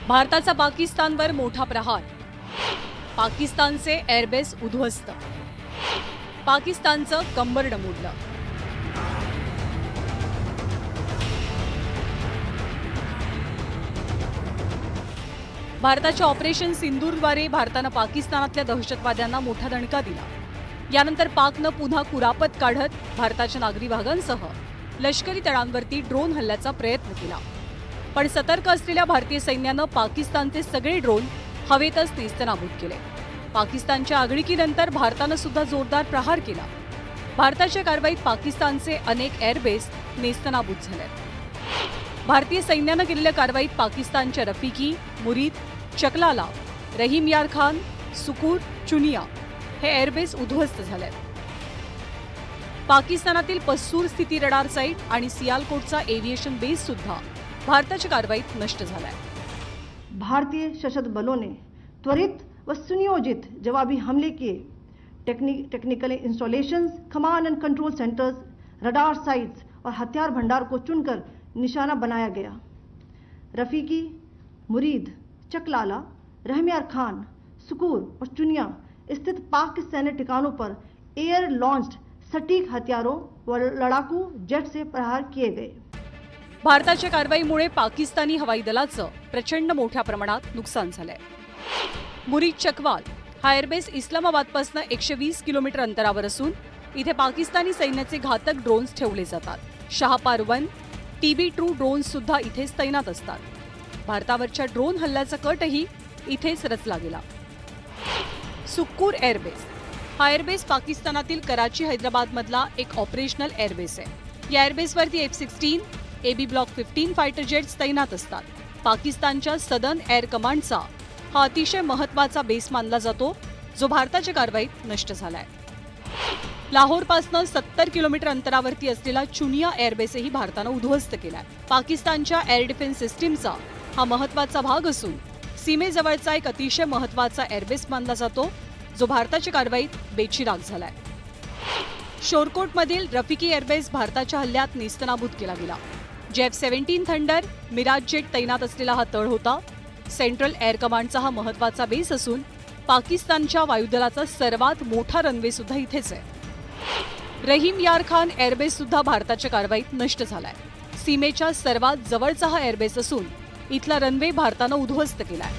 भारताचा पाकिस्तानवर मोठा प्रहार. पाकिस्तानचे एअरबेस उद्ध्वस्त. पाकिस्तानचं कंबरडं मोडलं. भारताच्या ऑपरेशन सिंदूरद्वारे भारतानं पाकिस्तानातल्या दहशतवाद्यांना मोठा दणका दिला. यानंतर पाकनं पुन्हा कुरापत काढत भारताच्या नागरी भागांसह लष्करी तळांवरती ड्रोन हल्ल्याचा प्रयत्न केला. पण सतर्क असलेल्या भारतीय सैन्यानं पाकिस्तानचे सगळे ड्रोन हवेतच नेस्तनाबूत केले. पाकिस्तानच्या आगळीकीनंतर भारतानं सुद्धा जोरदार प्रहार केला. भारताच्या कारवाईत पाकिस्तानचे अनेक एअरबेस नेस्तनाबूत झाले. भारतीय सैन्यानं केलेल्या कारवाईत पाकिस्तानच्या रफिकी, मुरीद, चकलाला, रहीम यार खान, सुकूर, चुनिया हे एअरबेस उद्ध्वस्त झाले. पाकिस्तानातील पस्सूर स्थिती रडार साईट आणि सियालकोटचा एव्हिएशन बेस सुद्धा भारताच्या कारवाईत नष्ट झालाय. भारतीय सशस्त्र बलों ने त्वरित व सुनियोजित जवाबी हमले किए. Technical installations, command end control centres, radar sites और हथियार भंडार को चुनकर निशाना बनाया गया. रफीकी, मुरीद, चकलाला, रहीम यार खान, सुकूर और चुनिया स्थित पाक सैन्य ठिकानों पर एयर लॉन्च्ड सटीक हथियारों व लड़ाकू जेट से प्रहार किए गए. भारताच्या कारवाईमुळे पाकिस्तानी हवाई दलाचं प्रचंड मोठ्या प्रमाणात नुकसान झालंय. मुरीद चकवाल हा एअरबेस इस्लामाबादपासून 120 किलोमीटर अंतरावर असून इथे पाकिस्तानी सैन्याचे घातक ड्रोन्स ठेवले जातात. शाहपार 1, TB2 ड्रोन्स सुद्धा इथेच तैनात असतात. भारतावरच्या ड्रोन हल्ल्याचा कटही इथेच रचला गेला. सुक्कूर एअरबेस हा एअरबेस पाकिस्तानातील कराची, हैदराबादमधला एक ऑपरेशनल एअरबेस आहे. या एअरबेसवरती F-16, AB ब्लॉक 15 फायटर जेट्स तैनात असतात. पाकिस्तानच्या सदर्न एअर कमांडचा हा अतिशय महत्त्वाचा बेस मानला जातो, जो भारताच्या कारवाईत नष्ट झालाय. लाहोरपासून 70 किलोमीटर अंतरावरती असलेला चुनिया एअरबेसही भारतानं उद्ध्वस्त केलाय. पाकिस्तानच्या एअर डिफेन्स सिस्टीमचा हा महत्त्वाचा भाग असून सीमेजवळचा एक अतिशय महत्त्वाचा एअरबेस मानला जातो, जो भारताच्या कारवाईत बेचिराख झालाय. शोरकोटमधील रफिकी एअरबेस भारताच्या हल्ल्यात नेस्तनाबूत केला गेला. F-17 थंडर, मिराज जेट तैनात असलेला हा तळ होता. सेंट्रल एअर कमांडचा हा महत्त्वाचा बेस असून पाकिस्तानच्या वायुदलाचा सर्वात मोठा रनवे सुद्धा इथेच आहे. रहीम यार खान एअरबेस सुद्धा भारताच्या कारवाईत नष्ट झालाय. सीमेच्या सर्वात जवळचा हा एअरबेस असून इथला रनवे भारतानं उद्ध्वस्त केलाय.